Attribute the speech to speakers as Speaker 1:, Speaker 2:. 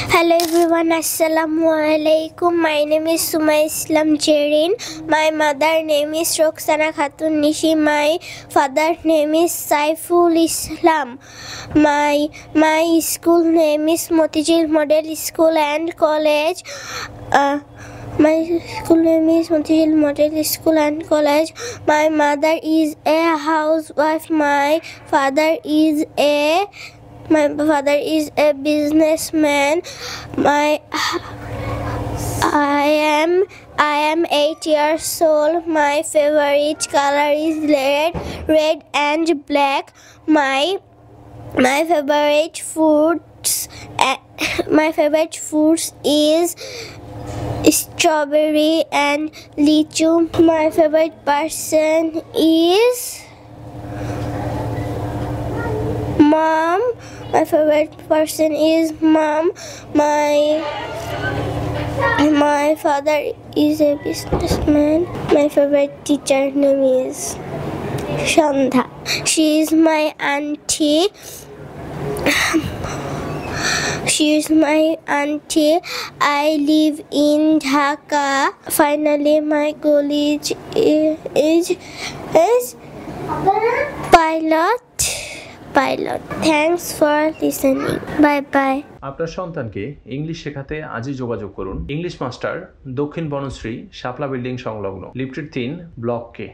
Speaker 1: Hello everyone, Assalamu alaikum. My name is Sumay Islam Jerin. My mother name is Roxana Khatun Nishi. My father name is Saiful Islam. My school name is Motijil Model School and College. My school name is Motijil Model School and College. My mother is a housewife. My father is a businessman. I am 8 years old. My favorite color is red and black. My favorite foods is strawberry and lychee. My favorite person is Mom. My favorite person is Mom. My father is a businessman. My favorite teacher name is Shantha. She is my auntie. I live in Dhaka. Finally, my goal is pilot. Thanks for listening. Bye bye.
Speaker 2: আপনার সন্তানকে English শেখাতে আজই যোগাযোগ করুন English master, দক্ষিণ বনশ্রী, শাপলা building সংলগ্ন, lifted 3 block কে।